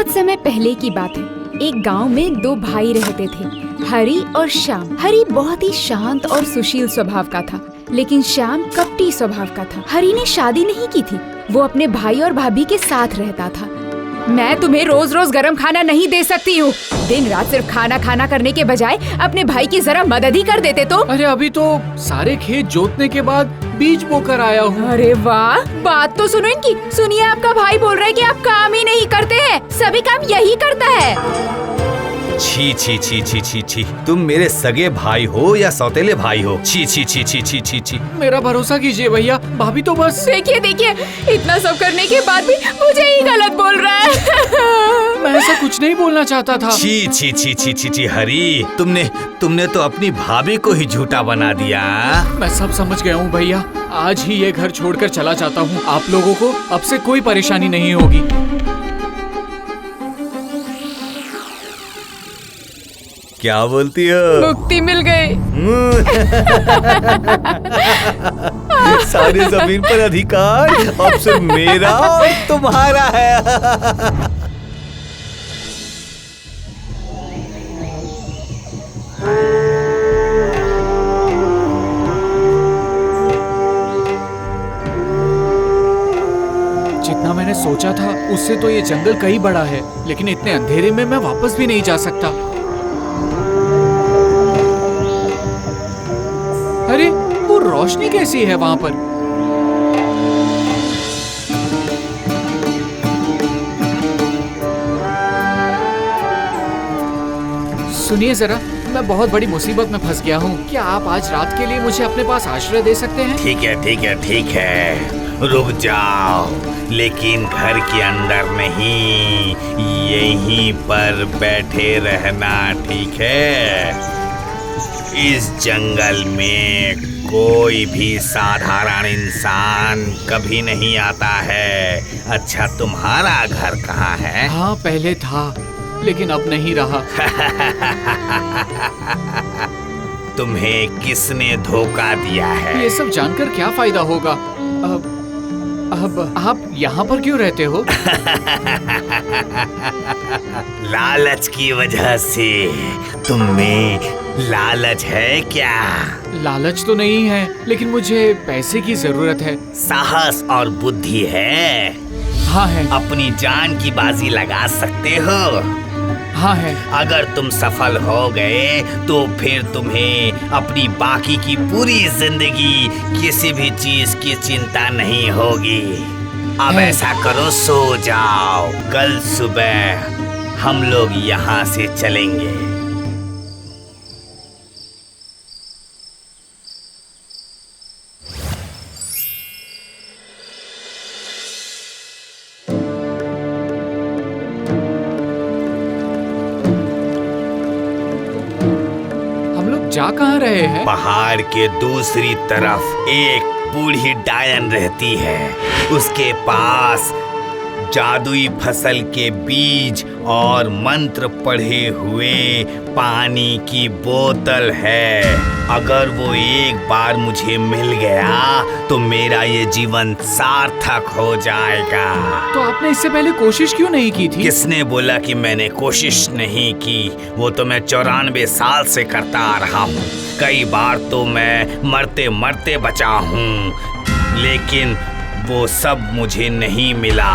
बहुत समय पहले की बात है। एक गांव में दो भाई रहते थे, हरी और श्याम। हरी बहुत ही शांत और सुशील स्वभाव का था, लेकिन श्याम कपटी स्वभाव का था। हरी ने शादी नहीं की थी, वो अपने भाई और भाभी के साथ रहता था। मैं तुम्हें रोज रोज गरम खाना नहीं दे सकती हूँ। दिन रात सिर्फ खाना खाना करने के बजाय अपने भाई की जरा मदद ही कर देते तो। अरे अभी तो सारे खेत जोतने के बाद बीज बोकर आया हूँ। अरे वाह, बात तो सुनो इनकी। सुनिए, आपका भाई बोल रहा है कि आप काम ही नहीं करते हैं, सभी काम यही करता है। छी छी छी छी छी छी, तुम मेरे सगे भाई हो या सौतेले भाई हो? छी छी छी छी छी छी छी। मेरा भरोसा कीजिए भैया, भाभी तो बस। देखिए देखिए, इतना सब करने के बाद भी मुझे ही गलत बोल रहा है। मैं ऐसा कुछ नहीं बोलना चाहता था। छी छी छी छी छी छी हरी, तुमने तो अपनी भाभी को ही झूठा बना दिया। मैं सब समझ गया हूँ भैया, आज ही ये घर छोड़कर चला जाता हूँ। आप लोगों को अब से कोई परेशानी नहीं होगी। क्या बोलती हो? मुक्ति मिल गई। सारी जमीन पर अधिकार अब से मेरा और तुम्हारा है। जितना मैंने सोचा था उससे तो ये जंगल कहीं बड़ा है, लेकिन इतने अंधेरे में मैं वापस भी नहीं जा सकता। अरे वो रोशनी कैसी है वहाँ पर? सुनिए जरा, मैं बहुत बड़ी मुसीबत में फंस गया हूँ। क्या आप आज रात के लिए मुझे अपने पास आश्रय दे सकते हैं? ठीक है ठीक है ठीक है, रुक जाओ, लेकिन घर के अंदर नहीं, यहीं पर बैठे रहना, ठीक है? इस जंगल में कोई भी साधारण इंसान कभी नहीं आता है। अच्छा, तुम्हारा घर कहाँ है? हाँ, पहले था, लेकिन अब नहीं रहा। तुम्हें किसने धोखा दिया है? ये सब जानकर क्या फायदा होगा? अब आप यहाँ पर क्यों रहते हो? लालच की वजह से। तुम में लालच है क्या? लालच तो नहीं है, लेकिन मुझे पैसे की जरूरत है। साहस और बुद्धि है? हाँ है। अपनी जान की बाजी लगा सकते हो? हाँ है। अगर तुम सफल हो गए तो फिर तुम्हें अपनी बाकी की पूरी जिंदगी किसी भी चीज की चिंता नहीं होगी। अब ऐसा करो, सो जाओ, कल सुबह हम लोग यहाँ से चलेंगे। जा कहाँ रहे हैं? पहाड़ के दूसरी तरफ एक बूढ़ी डायन रहती है। उसके पास जादुई फसल के बीज और मंत्र पढ़े हुए पानी की बोतल है। अगर वो एक बार मुझे मिल गया तो मेरा ये जीवन सार्थक हो जाएगा। तो आपने इससे पहले कोशिश क्यों नहीं की थी? किसने बोला कि मैंने कोशिश नहीं की? वो तो मैं 94 साल से करता आ रहा हूँ। कई बार तो मैं मरते मरते बचा हूँ, लेकिन वो सब मुझे नहीं मिला।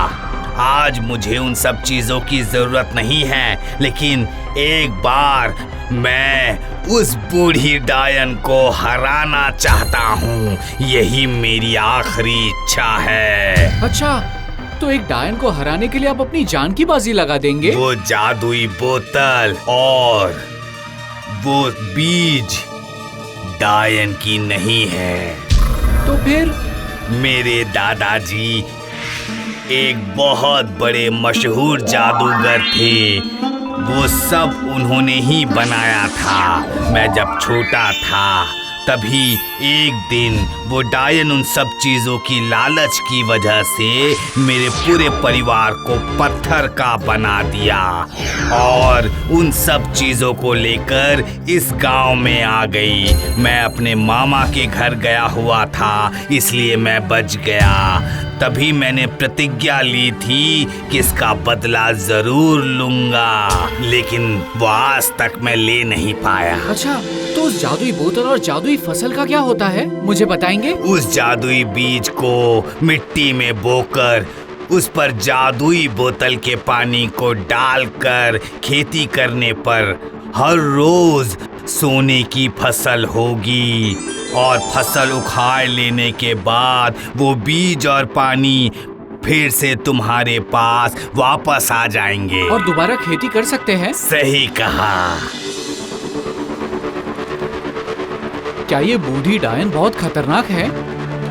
आज मुझे उन सब चीजों की जरूरत नहीं है, लेकिन एक बार मैं उस बूढ़ी डायन को हराना चाहता हूँ। यही मेरी आखिरी इच्छा है। अच्छा, तो एक डायन को हराने के लिए आप अपनी जान की बाजी लगा देंगे? वो जादुई बोतल और वो बीज डायन की नहीं है। तो फिर? मेरे दादाजी एक बहुत बड़े मशहूर जादूगर थे। वो सब उन्होंने ही बनाया था। मैं जब छोटा था तभी एक दिन वो डायन उन सब चीजों की लालच की वजह से मेरे पूरे परिवार को पत्थर का बना दिया और उन सब चीजों को लेकर इस गांव में आ गई। मैं अपने मामा के घर गया हुआ था, इसलिए मैं बच गया। तभी मैंने प्रतिज्ञा ली थी कि इसका बदला जरूर लूंगा, लेकिन वो आज तक मैं ले नहीं पाया। अच्छा, तो उस जादुई बोतल और जादुई फसल का क्या होता है, मुझे बताएंगे? उस जादुई बीज को मिट्टी में बोकर उस पर जादुई बोतल के पानी को डालकर खेती करने पर हर रोज सोने की फसल होगी और फसल उखाड़ लेने के बाद वो बीज और पानी फिर से तुम्हारे पास वापस आ जाएंगे और दोबारा खेती कर सकते हैं। सही कहा। क्या ये बूढ़ी डायन बहुत खतरनाक है?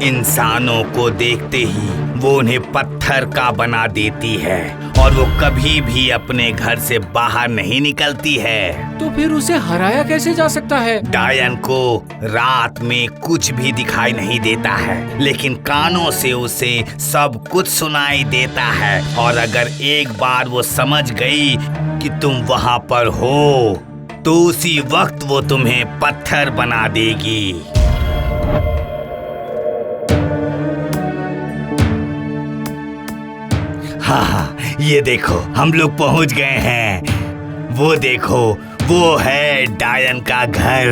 इंसानों को देखते ही वो उन्हें पत्थर का बना देती है और वो कभी भी अपने घर से बाहर नहीं निकलती है। तो फिर उसे हराया कैसे जा सकता है? डायन को रात में कुछ भी दिखाई नहीं देता है, लेकिन कानों से उसे सब कुछ सुनाई देता है और अगर एक बार वो समझ गई कि तुम वहाँ पर हो तो उसी वक्त वो तुम्हें पत्थर बना देगी। हाँ, ये देखो हम लोग पहुंच गए हैं। वो देखो, वो है डायन का घर।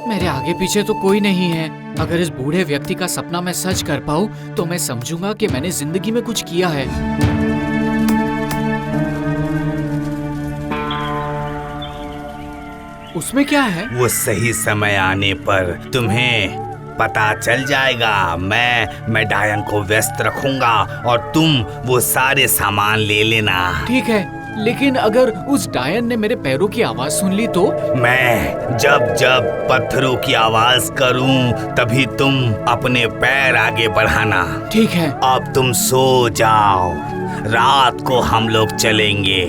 मेरे आगे पीछे तो कोई नहीं है। अगर इस बूढ़े व्यक्ति का सपना मैं सच कर पाऊं तो मैं समझूंगा कि मैंने जिंदगी में कुछ किया है। उसमें क्या है? वो सही समय आने पर तुम्हें पता चल जाएगा। मैं डायन को व्यस्त रखूंगा और तुम वो सारे सामान ले लेना। ठीक है, लेकिन अगर उस डायन ने मेरे पैरों की आवाज सुन ली तो? मैं जब जब पत्थरों की आवाज करूं तभी तुम अपने पैर आगे बढ़ाना। ठीक है। अब तुम सो जाओ, रात को हम लोग चलेंगे।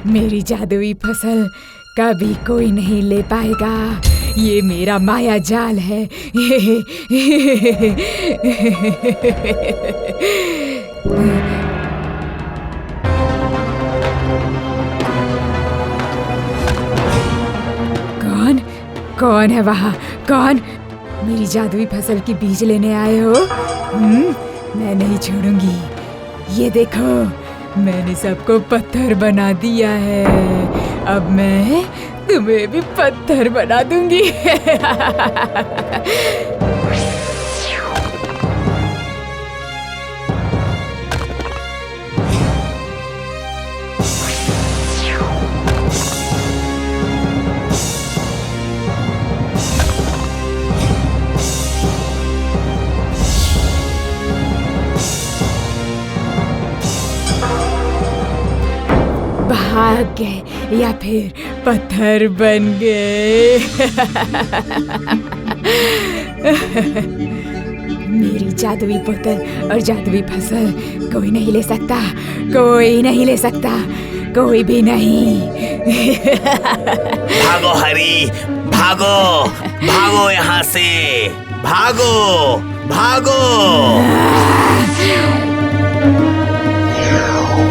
मेरी जादुई फसल कभी कोई नहीं ले पाएगा। ये मेरा माया जाल है। कौन है वहाँ? कौन? मेरी जादुई फसल की बीज लेने आए हो? मैं नहीं छोड़ूंगी। ये देखो, मैंने सबको पत्थर बना दिया है। अब मैं तुम्हें भी पत्थर बना दूंगी। भाग गए या फिर पत्थर बन गए। मेरी जादुई बोतल और जादुई फसल कोई नहीं ले सकता। कोई नहीं ले सकता, कोई भी नहीं। भागो हरी, भागो, भागो यहाँ से, भागो, भागो।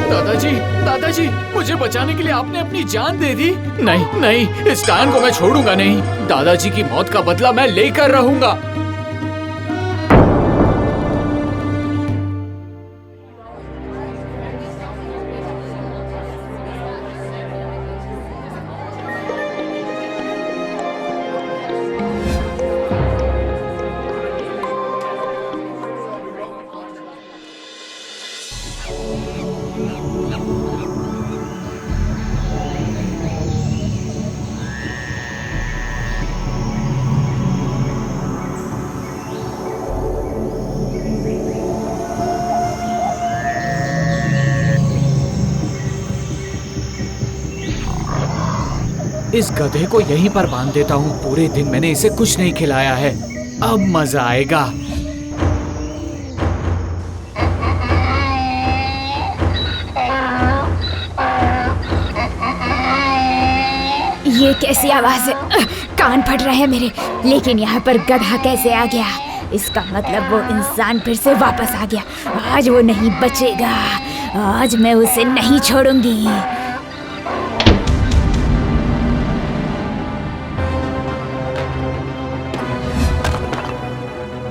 दादाजी, दादाजी, मुझे बचाने के लिए आपने अपनी जान दे दी। नहीं नहीं, इस डायन को मैं छोड़ूंगा नहीं। दादाजी की मौत का बदला मैं लेकर रहूंगा। इस गधे को यहीं पर बांध देता हूँ। पूरे दिन मैंने इसे कुछ नहीं खिलाया है, अब मजा आएगा। ये कैसी आवाज है? कान फट रहे हैं मेरे। लेकिन यहाँ पर गधा कैसे आ गया? इसका मतलब वो इंसान फिर से वापस आ गया। आज वो नहीं बचेगा। आज मैं उसे नहीं छोड़ूंगी।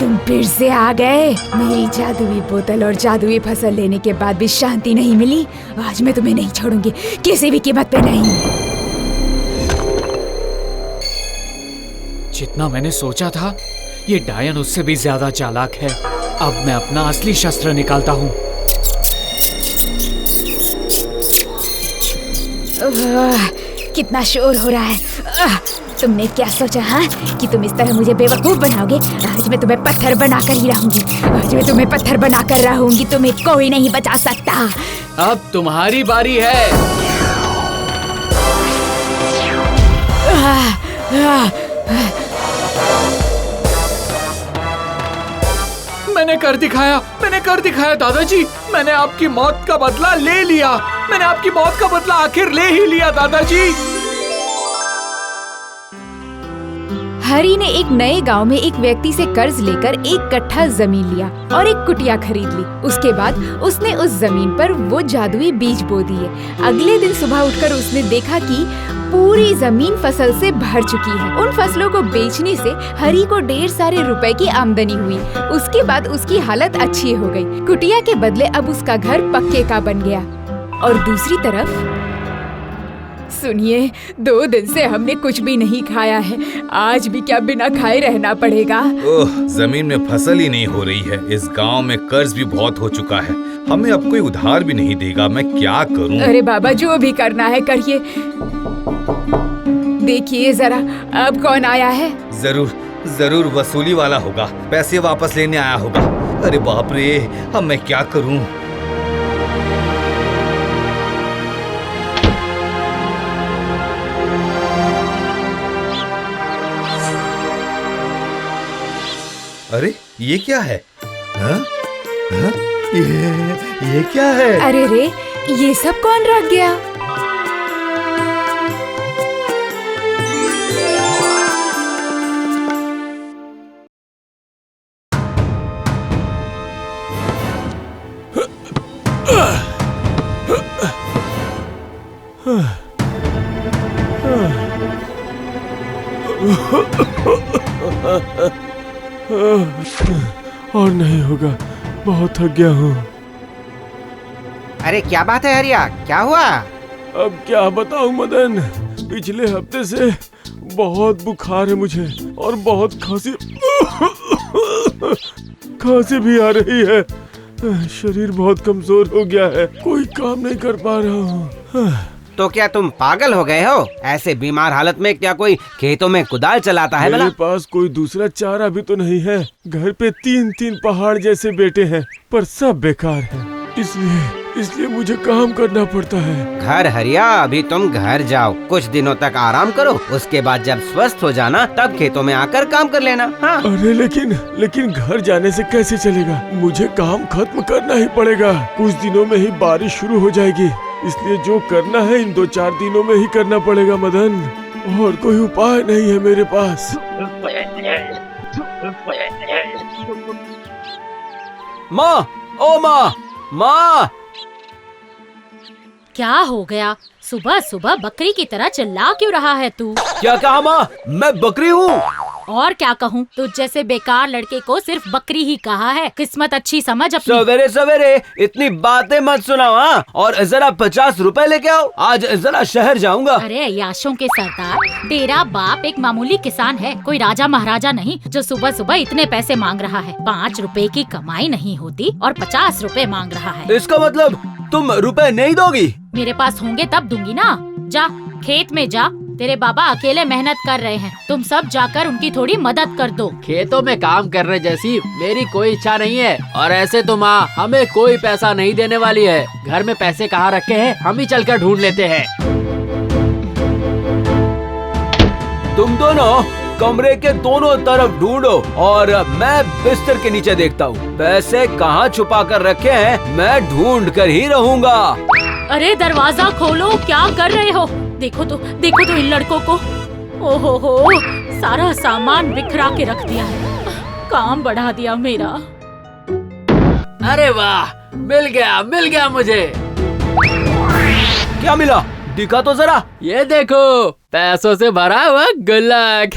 तुम फिर से आ गए। मेरी जादुई बोतल और जादुई फसल लेने के बाद भी शांति नहीं मिली। आज मैं तुम्हें नहीं छोड़ूंगी, किसी भी कीमत पे नहीं। जितना मैंने सोचा था, ये डायन उससे भी ज्यादा चालाक है। अब मैं अपना असली शस्त्र निकालता हूँ। कितना शोर हो रहा है। तुमने क्या सोचा हाँ कि तुम इस तरह मुझे बेवकूफ बनाओगे? आज मैं तुम्हें पत्थर बनाकर ही रहूंगी। आज मैं तुम्हें पत्थर बनाकर रहूंगी। तुम्हें कोई नहीं बचा सकता। अब तुम्हारी बारी है। मैंने कर दिखाया दादाजी। मैंने आपकी मौत का बदला ले लिया। मैंने आपकी मौत का बदला आखिर ले ही लिया दादाजी। हरी ने एक नए गांव में एक व्यक्ति से कर्ज लेकर एक कट्ठा जमीन लिया और एक कुटिया खरीद ली। उसके बाद उसने उस जमीन पर वो जादुई बीज बो दिए। अगले दिन सुबह उठकर उसने देखा कि पूरी जमीन फसल से भर चुकी है। उन फसलों को बेचने से हरी को ढेर सारे रुपए की आमदनी हुई। उसके बाद उसकी हालत अच्छी हो गई। कुटिया के बदले अब उसका घर पक्के का बन गया। और दूसरी तरफ सुनिए, 2 दिन से हमने कुछ भी नहीं खाया है। आज भी क्या बिना खाए रहना पड़ेगा? ओह, जमीन में फसल ही नहीं हो रही है। इस गांव में कर्ज भी बहुत हो चुका है। हमें अब कोई उधार भी नहीं देगा। मैं क्या करूं? अरे बाबा, जो भी करना है करिए। देखिए जरा, अब कौन आया है? जरूर वसूली वाला होगा। पैसे वापस लेने आया होगा। अरे बाप रे, अब मैं क्या करूं? अरे ये क्या है? हाँ? हाँ? ये क्या है? अरे रे, ये सब कौन रख गया? और नहीं होगा, बहुत थक गया हूँ। अरे क्या बात है हरिया, क्या हुआ? अब क्या बताऊँ मदन, पिछले हफ्ते से बहुत बुखार है मुझे और बहुत खांसी भी आ रही है। शरीर बहुत कमजोर हो गया है, कोई काम नहीं कर पा रहा हूँ। तो क्या तुम पागल हो गए हो? ऐसे बीमार हालत में क्या कोई खेतों में कुदाल चलाता है? मेरे पास कोई दूसरा चारा भी तो नहीं है। घर पे 3 पहाड़ जैसे बेटे हैं, पर सब बेकार हैं। इसलिए मुझे काम करना पड़ता है। घर हरिया, अभी तुम घर जाओ, कुछ दिनों तक आराम करो। उसके बाद जब स्वस्थ हो जाना तब खेतों में आकर काम कर लेना। हाँ? अरे लेकिन घर जाने से कैसे चलेगा? मुझे काम खत्म करना ही पड़ेगा। कुछ दिनों में ही बारिश शुरू हो जाएगी, इसलिए जो करना है इन 2-4 दिनों में ही करना पड़ेगा मदन। और कोई उपाय नहीं है मेरे पास। माँ, ओ माँ, माँ! क्या हो गया? सुबह सुबह बकरी की तरह चिल्ला क्यों रहा है तू? क्या कहा माँ? मैं बकरी हूँ। और क्या कहूँ, तुझ जैसे बेकार लड़के को सिर्फ बकरी ही कहा है। किस्मत अच्छी समझ अपनी। सवेरे सवेरे इतनी बातें मत सुनाओ। हाँ? और जरा 50 रुपए लेके आओ, आज जरा शहर जाऊंगा। अरे अय्याशों के सरदार, तेरा बाप एक मामूली किसान है, कोई राजा महाराजा नहीं जो सुबह सुबह इतने पैसे मांग रहा है। 5 रुपए की कमाई नहीं होती और 50 रुपए मांग रहा है। इसका मतलब तुम रुपए नहीं दोगी? मेरे पास होंगे तब दूंगी ना। जा खेत में जा, तेरे बाबा अकेले मेहनत कर रहे हैं, तुम सब जाकर उनकी थोड़ी मदद कर दो। खेतों में काम करने जैसी मेरी कोई इच्छा नहीं है। और ऐसे तो माँ हमें कोई पैसा नहीं देने वाली है। घर में पैसे कहाँ रखे हैं, हम ही चलकर ढूंढ लेते हैं। तुम दोनों कमरे के दोनों तरफ ढूंढो और मैं बिस्तर के नीचे देखता हूँ। पैसे कहाँ छुपा कर रखे हैं मैं ढूंढ कर ही रहूँगा। अरे दरवाजा खोलो, क्या कर रहे हो? देखो तो इन लड़कों को। ओहो हो, सारा सामान बिखरा के रख दिया है। काम बढ़ा दिया मेरा। अरे वाह, मिल गया मुझे। क्या मिला? दिखा तो जरा। ये देखो, पैसों से भरा हुआ गुल्लक।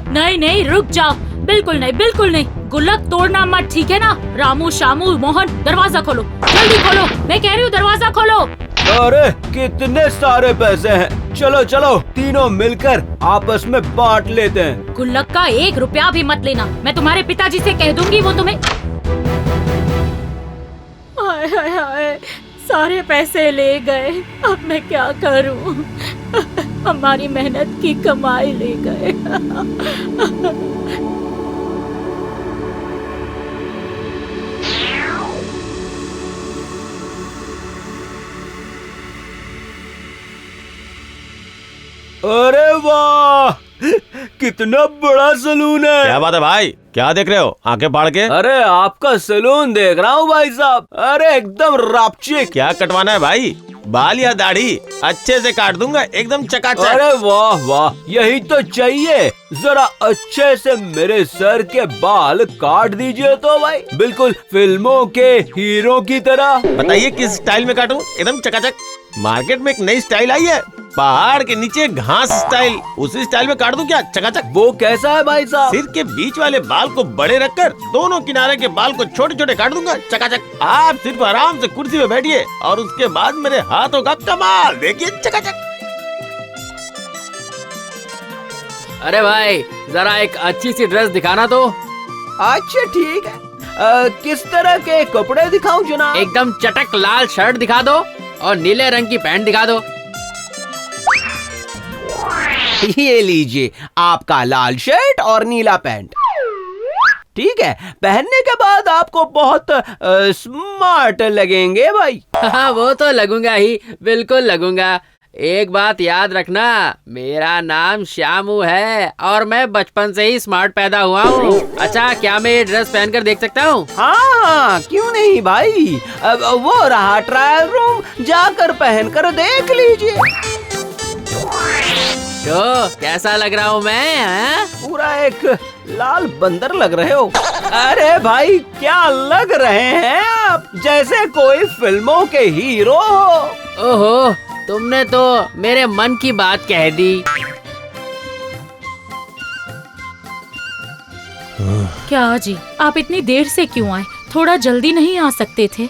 नहीं, रुक जाओ। बिल्कुल नहीं। गुल्लक तोड़ना मत, ठीक है ना? रामू, शामू, मोहन, दरवाजा खोलो, जल्दी खोलो। मैं कह रही हूँ दरवाजा खोलो। अरे कितने सारे पैसे हैं। चलो तीनों मिलकर आपस में बांट लेते हैं। गुल्लक का 1 रुपया भी मत लेना, मैं तुम्हारे पिताजी से कह दूंगी, वो तुम्हें। हाय, सारे पैसे ले गए। अब मैं क्या करूं? हमारी मेहनत की कमाई ले गए। अरे वाह, कितना बड़ा सलून है। क्या बात है भाई, क्या देख रहे हो आंखें फाड़ के? अरे आपका सलून देख रहा हूँ भाई साहब। अरे एकदम रापचिक। क्या कटवाना है भाई, बाल या दाढ़ी? अच्छे से काट दूंगा, एकदम चकाचक। अरे वाह, यही तो चाहिए। जरा अच्छे से मेरे सर के बाल काट दीजिए तो भाई, बिल्कुल फिल्मों के हीरो की तरह। बताइए किस स्टाइल में काटूं? एकदम चकाचक। मार्केट में एक नई स्टाइल आई है, पहाड़ के नीचे घास स्टाइल। उसी स्टाइल में काट दूं क्या, चकाचक? वो कैसा है भाई साहब? सिर के बीच वाले बाल को बड़े रखकर दोनों किनारे के बाल को छोटे छोटे काट दूंगा, चकाचक। आप सिर्फ आराम से कुर्सी पे बैठिए और उसके बाद मेरे हाथों का कमाल देखिए, चकाचक। अरे भाई, जरा एक अच्छी सी ड्रेस दिखाना तो। अच्छा ठीक है। किस तरह के कपड़े दिखाऊं जनाब? एकदम चटक लाल शर्ट दिखा दो और नीले रंग की पैंट दिखा दो। ये लीजिए आपका लाल शर्ट और नीला पैंट। ठीक है, पहनने के बाद आपको बहुत स्मार्ट लगेंगे भाई। हाँ, वो तो लगूंगा ही, बिल्कुल लगूंगा। एक बात याद रखना, मेरा नाम श्यामू है और मैं बचपन से ही स्मार्ट पैदा हुआ हूँ। अच्छा, क्या मैं ये ड्रेस पहनकर देख सकता हूँ? हाँ, क्यों नहीं भाई। अब वो रहा ट्रायल रूम, जाकर पहनकर देख लीजिए। तो कैसा लग रहा हूँ मैं? हाँ? पूरा एक लाल बंदर लग रहे हो। अरे भाई, क्या लग रहे हैं आप, जैसे कोई फिल्मों के हीरो हो। ओहो, तुमने तो मेरे मन की बात कह दी। क्या जी, आप इतनी देर से क्यों आए? थोड़ा जल्दी नहीं आ सकते थे?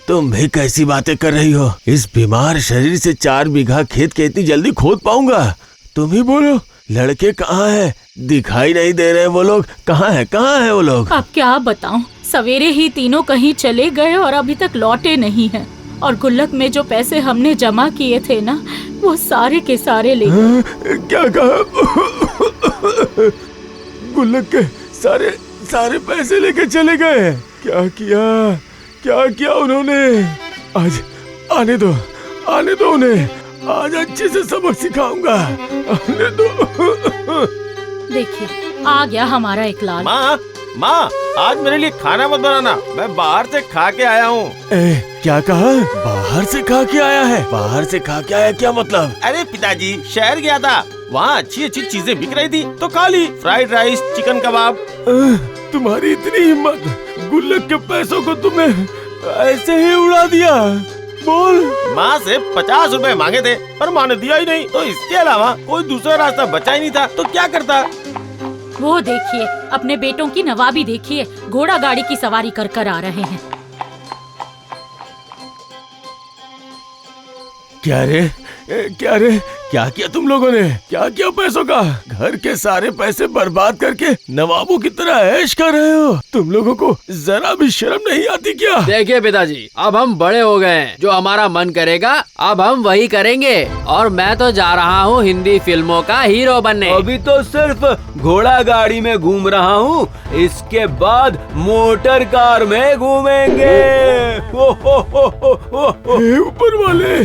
तुम भी कैसी बातें कर रही हो? इस बीमार शरीर से 4 बीघा खेत के इतनी जल्दी खोद पाऊंगा? तुम ही बोलो, लड़के कहाँ हैं? दिखाई नहीं दे रहे वो लोग। कहाँ हैं वो लोग? अब क्या बताऊं, सवेरे ही तीनों कहीं चले गए और अभी तक लौटे नहीं हैं। और गुल्लक में जो पैसे हमने जमा किए थे ना, वो सारे के सारे ले गए। क्या कहा? गुल्लक के सारे पैसे लेके चले गए? क्या किया उन्होंने? आज आने दो उन्हें। आज अच्छे से सबक सिखाऊंगा। आने दो। देखिए, आ गया हमारा एक लाल। माँ, आज मेरे लिए खाना मत बनाना, मैं बाहर से खा के आया हूँ। क्या कहा? बाहर से खा के आया है? बाहर से खा के आया क्या मतलब? अरे पिताजी, शहर गया था, वहाँ अच्छी चीजें बिक रही थी तो खा ली। फ्राइड राइस, चिकन कबाब। तुम्हारी इतनी हिम्मत, गुल्लक के पैसों को तुमने ऐसे ही उड़ा दिया? बोल। माँ से 50 रुपए मांगे थे पर माँ ने दिया ही नहीं, तो इसके अलावा कोई दूसरा रास्ता बचा ही नहीं था, तो क्या करता? वो देखिए, अपने बेटों की नवाबी देखिए, घोड़ा गाड़ी की सवारी कर कर आ रहे हैं। क्या रे, क्या किया तुम लोगों ने? क्या किया पैसों का? घर के सारे पैसे बर्बाद करके नवाबों की तरह ऐश कर रहे हो। तुम लोगों को जरा भी शर्म नहीं आती क्या? देखिए पिताजी, अब हम बड़े हो गए हैं, जो हमारा मन करेगा अब हम वही करेंगे। और मैं तो जा रहा हूँ हिंदी फिल्मों का हीरो बनने। अभी तो सिर्फ घोड़ा गाड़ी में घूम रहा हूँ, इसके बाद मोटर कार में घूमेंगे। ऊपर वाले,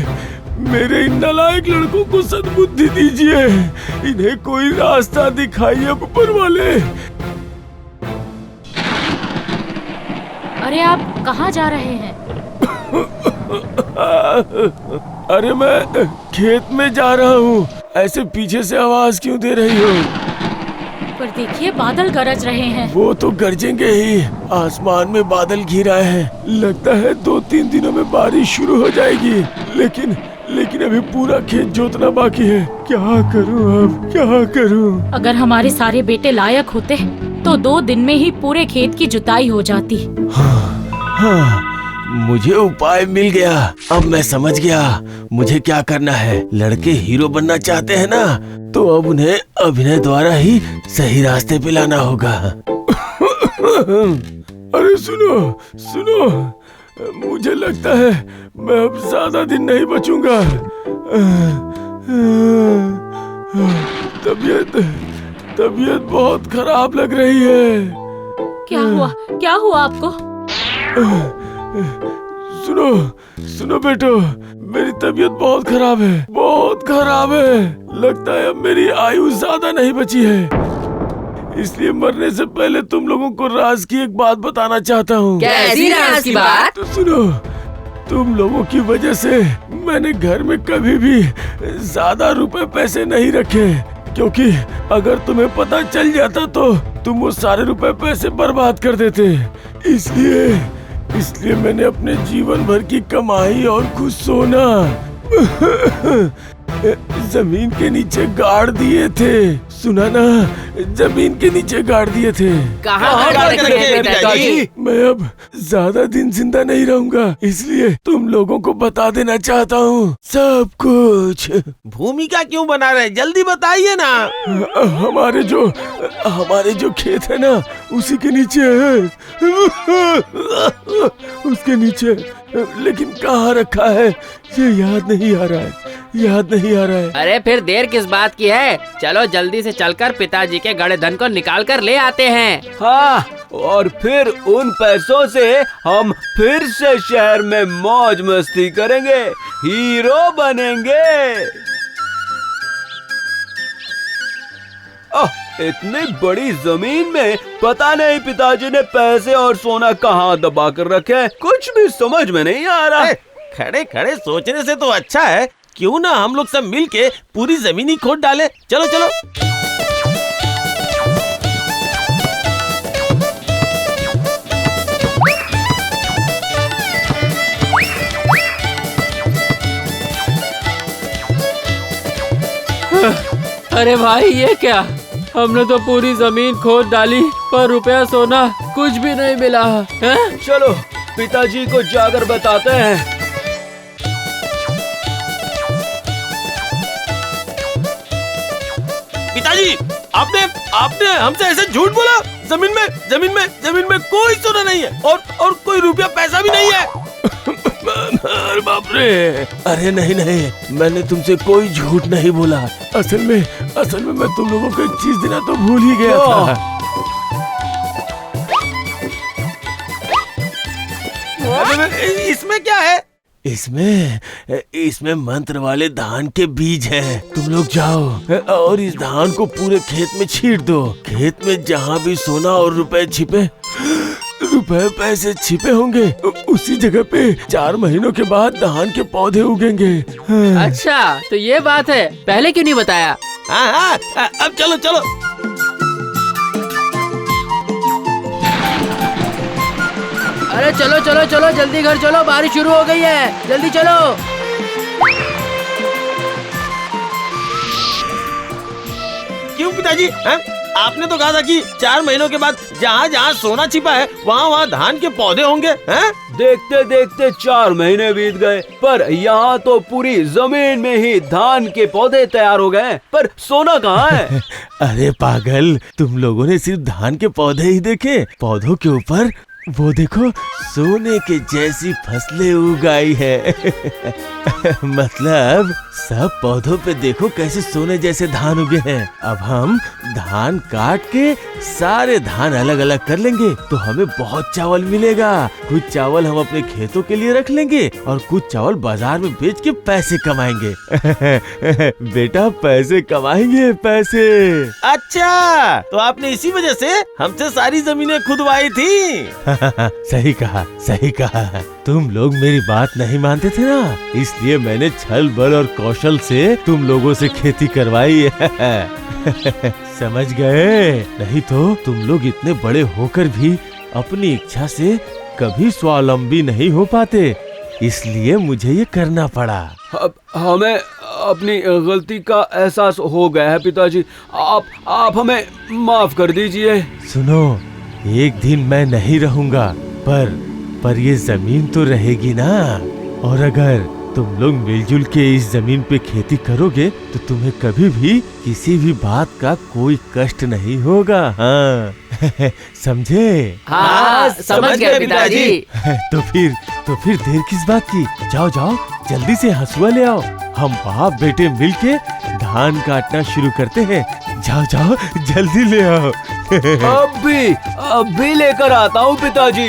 मेरे इन नालायक लड़कों को सद्बुद्धि दीजिए। इन्हें कोई रास्ता दिखाइए ऊपर वाले। अरे आप कहाँ जा रहे हैं? अरे मैं खेत में जा रहा हूँ। ऐसे पीछे से आवाज क्यों दे रही हो? पर देखिए बादल गरज रहे हैं। वो तो गरजेंगे ही। आसमान में बादल घिरा है। लगता है 2-3 दिनों में बारिश शुरू हो जाएगी। लेकिन अभी पूरा खेत जोतना बाकी है। क्या करूं अब, क्या करूं? अगर हमारे सारे बेटे लायक होते तो 2 दिन में ही पूरे खेत की जुताई हो जाती। हाँ, मुझे उपाय मिल गया। अब मैं समझ गया मुझे क्या करना है। लड़के हीरो बनना चाहते हैं ना, तो अब उन्हें अभिनय द्वारा ही सही रास्ते पे लाना होगा। अरे सुनो, मुझे लगता है मैं अब ज्यादा दिन नहीं बचूंगा। तबीयत बहुत खराब लग रही है। क्या हुआ आपको? सुनो बेटो, मेरी तबीयत बहुत खराब है। लगता है अब मेरी आयु ज्यादा नहीं बची है। इसलिए मरने से पहले तुम लोगों को राज की एक बात बताना चाहता हूँ। कैसी राज की बात? तो सुनो, तुम लोगों की वजह से मैंने घर में कभी भी ज्यादा रुपए पैसे नहीं रखे, क्योंकि अगर तुम्हें पता चल जाता तो तुम वो सारे रुपए पैसे बर्बाद कर देते। इसलिए मैंने अपने जीवन भर की कमाई और कुछ सोना जमीन के नीचे गाड़ दिए थे। सुना ना, जमीन के नीचे गाड़ दिए थे। कहाँ गाड़ दिए पिताजी? मैं अब ज्यादा दिन जिंदा नहीं रहूंगा, इसलिए तुम लोगों को बता देना चाहता हूँ सब कुछ। भूमिका क्यों बना रहे, जल्दी बताइए ना। हमारे जो खेत है ना, उसी के नीचे है। उसके नीचे, लेकिन कहाँ रखा है ये याद नहीं आ रहा है। अरे फिर देर किस बात की है? चलो जल्दी से चलकर पिताजी के गड़े धन को निकाल कर ले आते हैं। हाँ, और फिर उन पैसों से हम फिर से शहर में मौज मस्ती करेंगे, हीरो बनेंगे। इतनी बड़ी जमीन में पता नहीं पिताजी ने पैसे और सोना कहाँ दबा कर रखे हैं, कुछ भी समझ में नहीं आ रहा। खड़े खड़े सोचने से तो अच्छा है, क्यों ना हम लोग सब मिलके पूरी जमीन ही खोद डाले। चलो चलो। अरे भाई ये क्या, हमने तो पूरी जमीन खोद डाली पर रुपया सोना कुछ भी नहीं मिला है। चलो पिताजी को जाकर बताते हैं। पिताजी, आपने हमसे ऐसे झूठ बोला। जमीन में कोई सोना नहीं है और कोई रुपया पैसा भी नहीं है। अरे बाप रे! अरे नहीं, मैंने तुमसे कोई झूठ नहीं बोला। असल में मैं तुम लोगों को एक चीज देना तो भूल ही गया था। इसमें क्या है? इसमें मंत्र वाले धान के बीज हैं। तुम लोग जाओ और इस धान को पूरे खेत में छींट दो। खेत में जहाँ भी सोना और रुपए पैसे छिपे होंगे, उसी जगह पे 4 महीनों के बाद धान के पौधे उगेंगे। अच्छा, तो ये बात है, पहले क्यों नहीं बताया? हाँ, अब चलो। अरे चलो जल्दी घर चलो, बारिश शुरू हो गई है, जल्दी चलो। क्यों पिताजी? आपने तो कहा था कि 4 महीनों के बाद जहाँ सोना छिपा है वहाँ धान के पौधे होंगे। हैं? देखते देखते 4 महीने बीत गए, पर यहाँ तो पूरी जमीन में ही धान के पौधे तैयार हो गए, पर सोना कहाँ है? अरे पागल, तुम लोगों ने सिर्फ धान के पौधे ही देखे। पौधों के ऊपर वो देखो, सोने के जैसी फसलें उगाई है। मतलब सब पौधों पे देखो कैसे सोने जैसे धान उगे हैं। अब हम धान काट के सारे धान अलग अलग कर लेंगे तो हमें बहुत चावल मिलेगा। कुछ चावल हम अपने खेतों के लिए रख लेंगे और कुछ चावल बाजार में बेच के पैसे कमाएंगे। बेटा पैसे कमाएंगे पैसे। अच्छा, तो आपने इसी वजह से हमसे सारी जमीनें खुदवाई थी। सही कहा, सही कहा। तुम लोग मेरी बात नहीं मानते थे ना, इसलिए मैंने छल बल और कौशल से तुम लोगों से खेती करवाई। समझ गए? नहीं तो तुम लोग इतने बड़े होकर भी अपनी इच्छा से कभी स्वावलंबी नहीं हो पाते, इसलिए मुझे ये करना पड़ा। हमें अपनी गलती का एहसास हो गया है पिताजी। आप हमें माफ कर दीजिए। सुनो, एक दिन मैं नहीं रहूंगा, पर ये जमीन तो रहेगी ना। और अगर तुम लोग मिलजुल के इस जमीन पे खेती करोगे तो तुम्हें कभी भी किसी भी बात का कोई कष्ट नहीं होगा। हाँ समझे? हाँ, समझ गए पिताजी। तो फिर देर किस बात की? जाओ जाओ, जल्दी से हंसुआ ले आओ। हम बाप बेटे मिलके धान काटना शुरू करते हैं। जाओ जाओ, जल्दी ले आओ। अब भी लेकर आता हूँ पिताजी।